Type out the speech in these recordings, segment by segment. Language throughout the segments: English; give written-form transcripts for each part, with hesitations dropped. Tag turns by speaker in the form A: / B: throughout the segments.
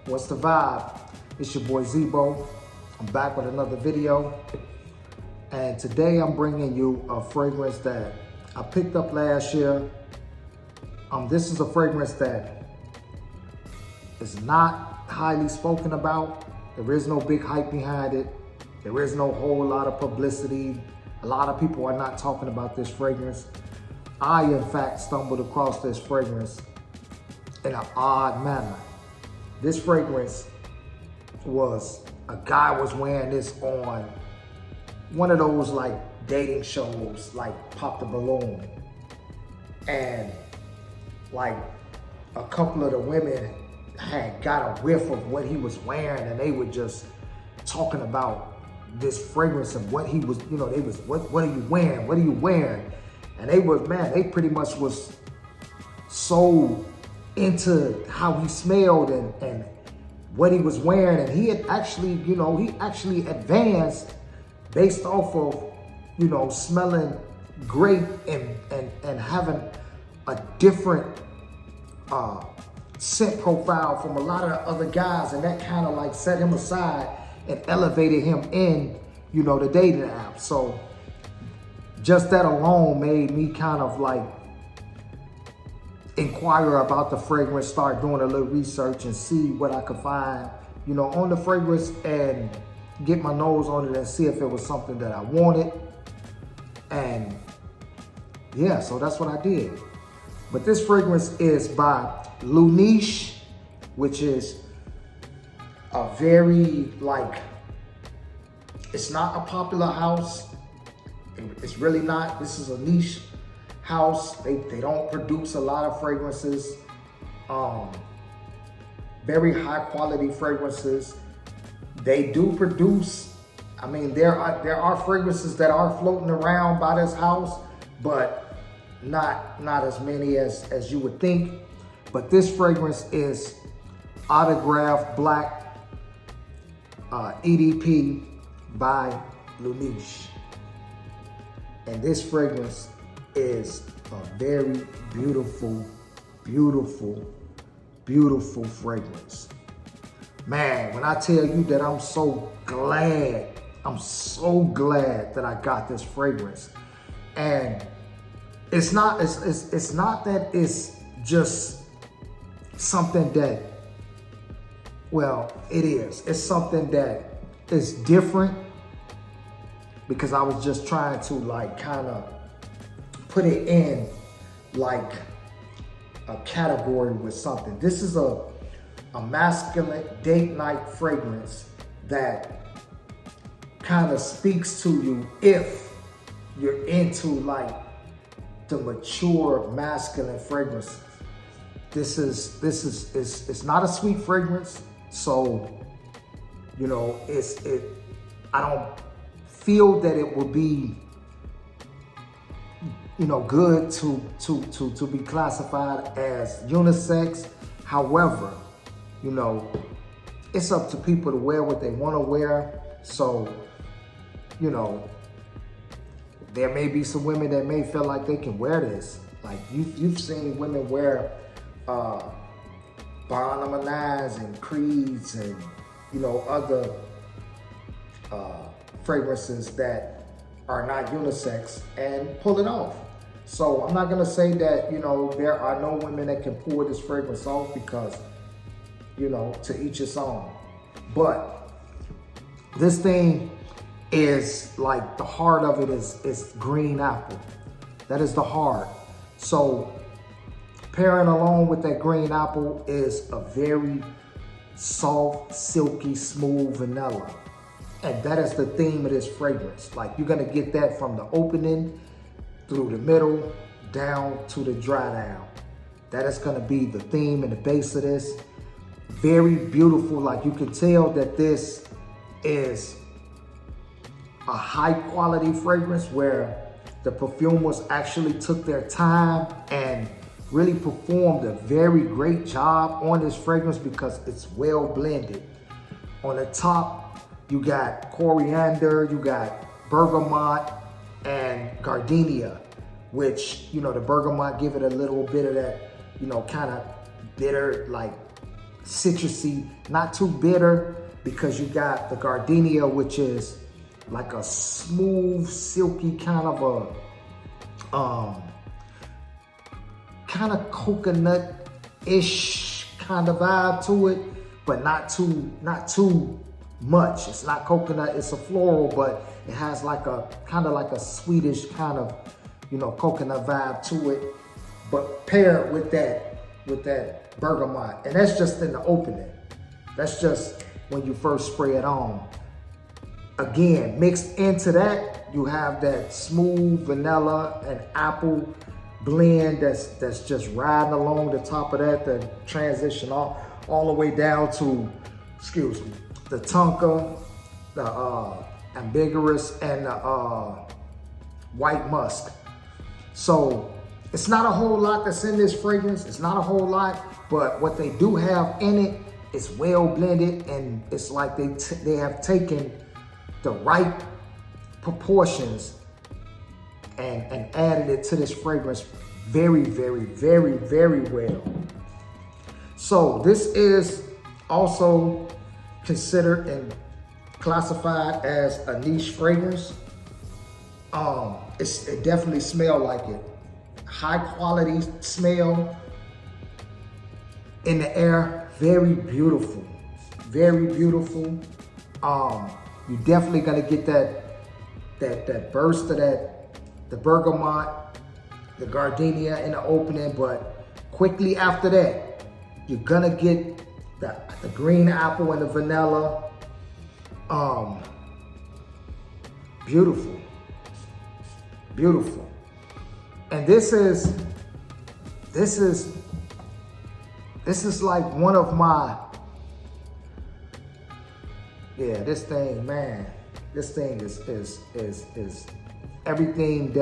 A: What's the vibe? It's your boy Zebo. I'm back with another video. And today I'm bringing you a fragrance that I picked up last year. This is a fragrance that is not highly spoken about. There is no big hype behind it. There is no whole lot of publicity. A lot of people are not talking about this fragrance. I, in fact, stumbled across this fragrance in an odd manner. This fragrance was, a guy was wearing this on one of those like dating shows, like Pop the Balloon. And like a couple of the women had got a whiff of what he was wearing, and they were just talking about this fragrance and what he was, you know, they was, what are you wearing? What are you wearing? And they was, man, they pretty much was so into how he smelled and what he was wearing. And he had actually, you know, he actually advanced based off of, you know, smelling great and having a different scent profile from a lot of the other guys. And that kind of like set him aside and elevated him in, you know, the dating app. So just that alone made me kind of like inquire about the fragrance, start doing a little research and see what I could find, you know, on the fragrance and get my nose on it and see if it was something that I wanted. And yeah, so that's what I did. But this fragrance is by Luniche, which is a very like, it's not a popular house. It's really not. This is a niche house. They don't produce a lot of fragrances. Very high quality fragrances. They do produce, I mean, there are fragrances that are floating around by this house, but not as many as you would think. But this fragrance is Autograph Black EDP by Luniche. And this fragrance is a very beautiful, beautiful, beautiful fragrance. Man, when I tell you that I'm so glad that I got this fragrance. And it's not that it's just something that, well, it is. It's something that is different, because I was just trying to like kind of put it in like a category with something. This is a masculine date night fragrance that kind of speaks to you if you're into like the mature masculine fragrances. It's not a sweet fragrance, so you know I don't feel that it would be, you know, good to be classified as unisex. However, you know, it's up to people to wear what they want to wear. So, you know, there may be some women that may feel like they can wear this. Like you've seen women wear Bond No. 9s and Creeds and, you know, other fragrances that are not unisex and pull it off. So I'm not gonna say that, you know, there are no women that can pull this fragrance off, because, you know, to each its own. But this thing is like, the heart of it is green apple. That is the heart. So pairing along with that green apple is a very soft, silky, smooth vanilla. And that is the theme of this fragrance. Like, you're gonna get that from the opening through the middle down to the dry down. That is gonna be the theme and the base of this. Very beautiful. Like, you can tell that this is a high quality fragrance where the perfumers actually took their time and really performed a very great job on this fragrance, because it's well blended. On the top, you got coriander, you got bergamot and gardenia, which, you know, the bergamot give it a little bit of that, you know, kind of bitter, like citrusy, not too bitter, because you got the gardenia, which is like a smooth, silky kind of a kind of coconut-ish kind of vibe to it, but not too much. It's not coconut, it's a floral, but it has like a kind of like a sweetish kind of, you know, coconut vibe to it, but paired with that bergamot. And that's just in the opening. That's just when you first spray it on. Again, mixed into that, you have that smooth vanilla and apple blend that's just riding along the top of that, the transition all the way down to, excuse me, the tonka, the ambiguous, and the white musk. So it's not a whole lot that's in this fragrance. It's not a whole lot, but what they do have in it is well blended, and it's like they have taken the right proportions and added it to this fragrance very, very, very, very well. So this is also considered and classified as a niche fragrance. It definitely smells like it. High quality smell in the air, very beautiful, very beautiful. You're definitely gonna get that burst of the bergamot, the gardenia in the opening, but quickly after that, you're gonna get the green apple and the vanilla. Beautiful, beautiful. And this is like one of my, yeah, this thing, man, this thing is everything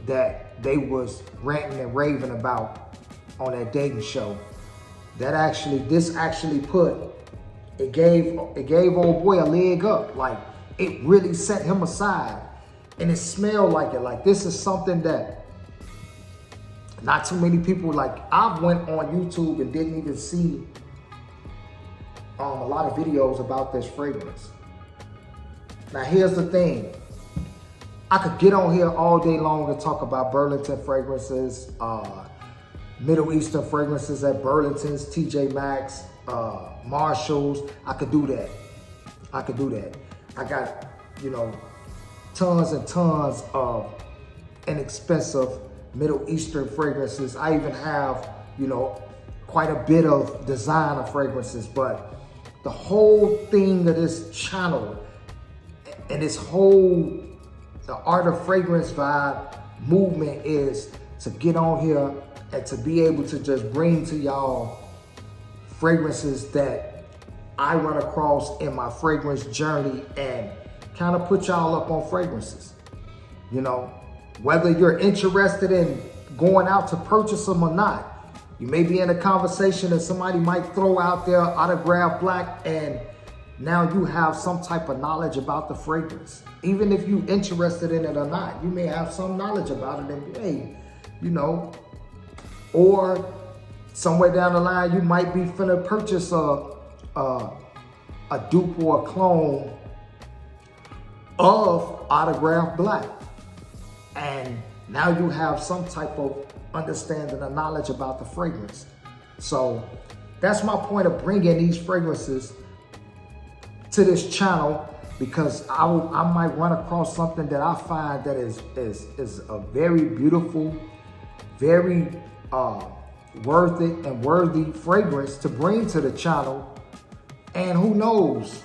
A: that they was ranting and raving about on that dating show. This actually it gave old boy a leg up. Like, it really set him aside, and it smelled like it. Like, this is something that not too many people, like, I went on YouTube and didn't even see a lot of videos about this fragrance. Now, here's the thing. I could get on here all day long and talk about Burlington fragrances, Middle Eastern fragrances at Burlington's, TJ Maxx, Marshalls. I could do that. I got, you know, tons and tons of inexpensive Middle Eastern fragrances. I even have, you know, quite a bit of designer fragrances, but the whole thing of this channel and this whole, the art of fragrance vibe movement is to get on here and to be able to just bring to y'all fragrances that I run across in my fragrance journey and kind of put y'all up on fragrances. You know, whether you're interested in going out to purchase them or not, you may be in a conversation and somebody might throw out their Autograph Black, and now you have some type of knowledge about the fragrance. Even if you're interested in it or not, you may have some knowledge about it and, hey, you know, or somewhere down the line, you might be finna purchase a dupe or a clone of Autograph Black. And now you have some type of understanding or knowledge about the fragrance. So that's my point of bringing these fragrances to this channel, because I might run across something that I find that is a very beautiful, very worth it and worthy fragrance to bring to the channel. And who knows,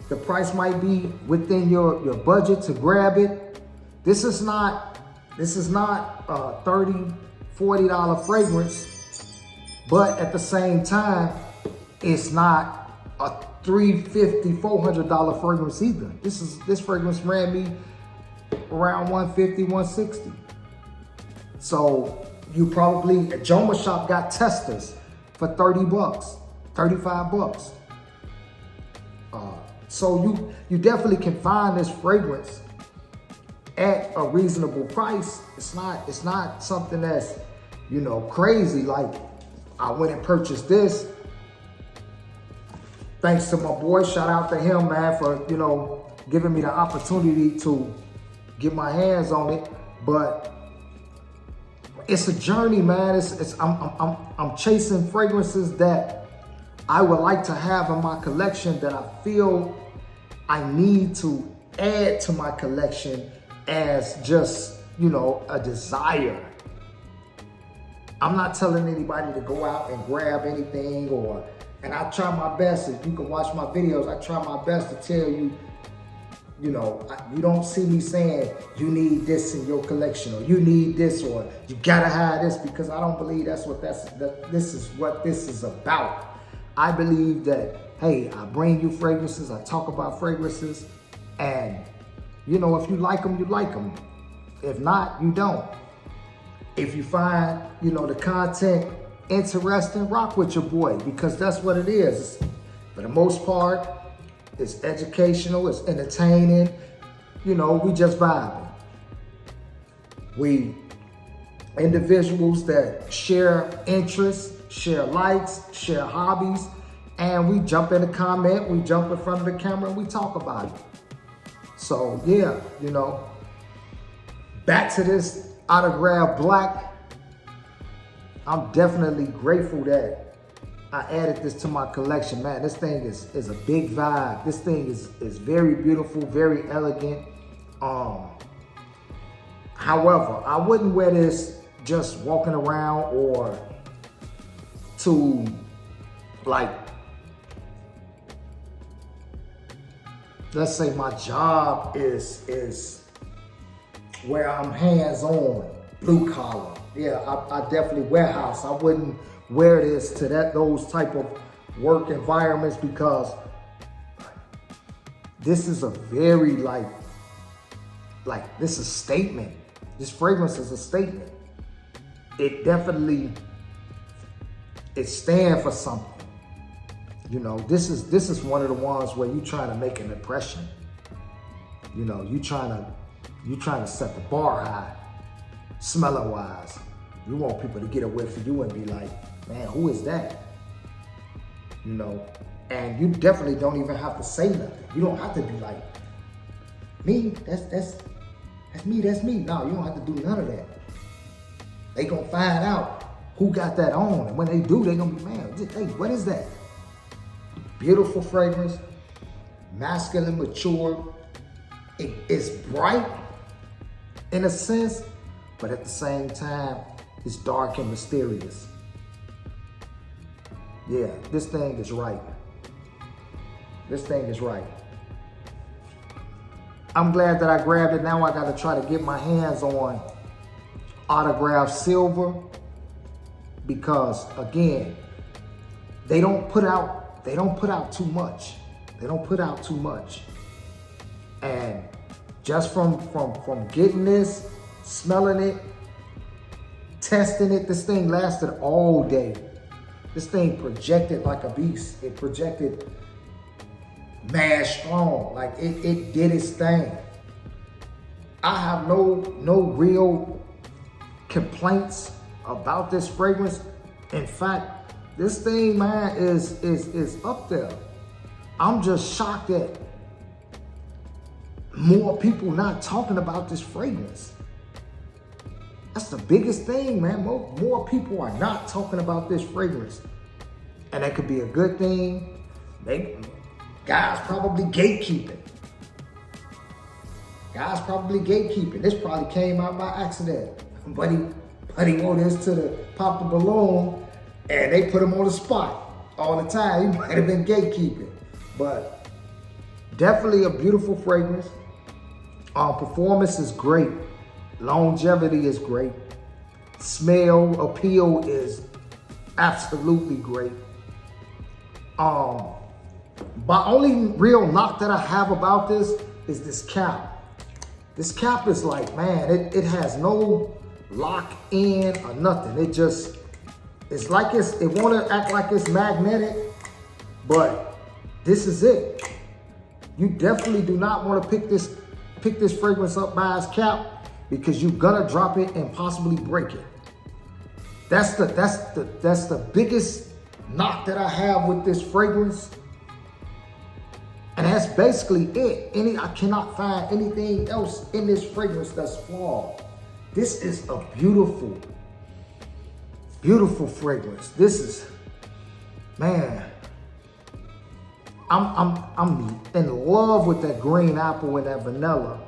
A: the price might be within your budget to grab it. This is not a $30, $40 fragrance, but at the same time, it's not a $350, $400 fragrance either. This fragrance ran me around $150, $160. So you probably at Joma Shop got testers for $30, $35. So you definitely can find this fragrance at a reasonable price. It's not something that's, you know, crazy. Like, I went and purchased this thanks to my boy, shout out to him, man, for, you know, giving me the opportunity to get my hands on it. But it's a journey, man. I'm chasing fragrances that I would like to have in my collection, that I feel I need to add to my collection as just, you know, a desire. I'm not telling anybody to go out and grab anything, and I try my best. If you can watch my videos, I try my best to tell you, you know, you don't see me saying you need this in your collection, or you need this, or you gotta have this, because I don't believe this is what this is about. I believe that, hey, I bring you fragrances, I talk about fragrances, and you know, if you like them, you like them. If not, you don't. If you find, you know, the content interesting, rock with your boy, because that's what it is. For the most part, it's educational, it's entertaining. You know, we just vibing. We individuals that share interests, share likes, share hobbies, and we jump in the comment, we jump in front of the camera, and we talk about it. So yeah, you know, back to this Autograph Black. I'm definitely grateful that I added this to my collection, man. This thing is a big vibe. This thing is very beautiful, very elegant. However, I wouldn't wear this just walking around, or to, like, let's say my job is where I'm hands-on, blue collar. Yeah, I definitely warehouse. I wouldn't wear this to those type of work environments, because this is a very like this is a statement. This fragrance is a statement. It definitely, it stands for something. You know, this is one of the ones where you trying to make an impression. You know, you trying to set the bar high, smelling wise. You want people to get a whiff of you and be like, man, who is that? You know, and you definitely don't even have to say nothing. You don't have to be like, me, that's me, that's me. No, you don't have to do none of that. They gonna find out who got that on, and when they do, they gonna be, man, hey, what is that? Beautiful fragrance, masculine, mature. It's bright in a sense, but at the same time, it's dark and mysterious. Yeah, this thing is right. This thing is right. I'm glad that I grabbed it. Now I gotta try to get my hands on Autograph Silver, because again, they don't put out too much. They don't put out too much. And just from getting this, smelling it, testing it, this thing lasted all day. This thing projected like a beast. It projected mad strong. Like it did its thing. I have no real complaints about this fragrance. In fact, this thing, man, is up there. I'm just shocked that more people not talking about this fragrance. That's the biggest thing, man. More people are not talking about this fragrance. And that could be a good thing. Guys probably gatekeeping. This probably came out by accident. Buddy wore this to pop the balloon, and they put him on the spot all the time. He might have been gatekeeping. But definitely a beautiful fragrance. Performance is great. Longevity is great. Smell appeal is absolutely great. My only real knock that I have about this is this cap. This cap is like, man, it has no lock in or nothing. It's like it want to act like it's magnetic, but this is it. You definitely do not want to pick this fragrance up by its cap, because you're gonna drop it and possibly break it. That's the biggest knock that I have with this fragrance. And that's basically it. I cannot find anything else in this fragrance that's flawed. This is a beautiful, beautiful fragrance. This is, man, I'm in love with that green apple and that vanilla.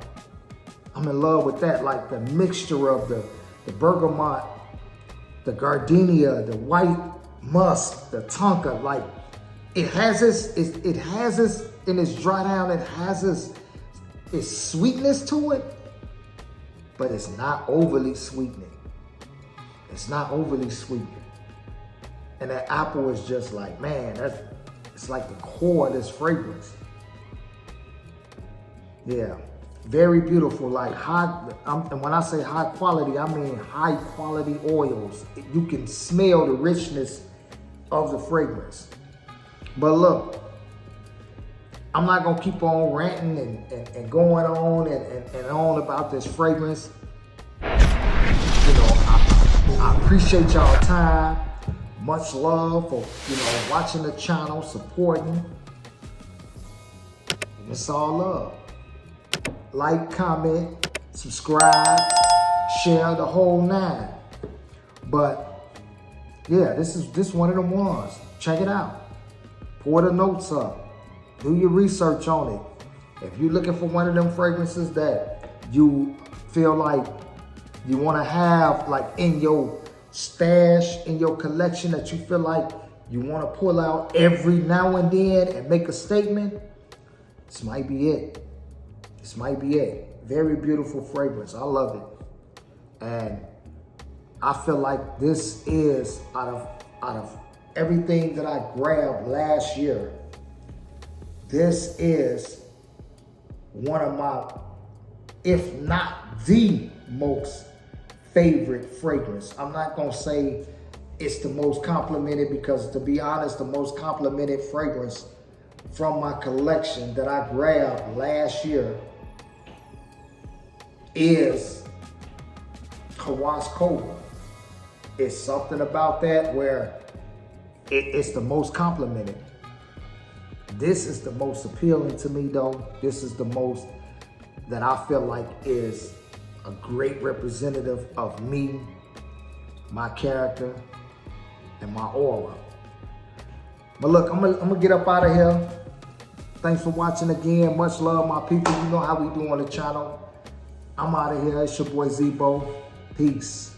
A: I'm in love with that, like the mixture of the bergamot, the gardenia, the white musk, the tonka. Like it has this in its dry down, it has this sweetness to it, but it's not overly sweetening. It's not overly sweetening. And that apple is just like, man, it's like the core of this fragrance. Yeah, very beautiful, like and when I say high quality, I mean high quality oils. You can smell the richness of the fragrance. But look, I'm not gonna keep on ranting and going on and on about this fragrance. You know, I appreciate y'all time. Much love for, watching the channel, supporting. And it's all love. Like, comment, subscribe, share the whole 9. But yeah, this one of them ones. Check it out. Pour the notes up. Do your research on it. If you're looking for one of them fragrances that you feel like you want to have like in your stash, in your collection, that you feel like you want to pull out every now and then and make a statement, this might be it. This might be it. Very beautiful fragrance. I love it. And I feel like this is out of everything that I grabbed last year, this is one of my, if not the most favorite fragrance. I'm not gonna say it's the most complimented, because to be honest, the most complimented fragrance from my collection that I grabbed last year is Hawas Cobra. It's something about that where it's the most complimented. This is the most appealing to me though. This is the most that I feel like is a great representative of me, my character, and my aura. But look, I'm gonna get up out of here. Thanks for watching again. Much love, my people. You know how we do on the channel. I'm out of here. It's your boy Zebo. Peace.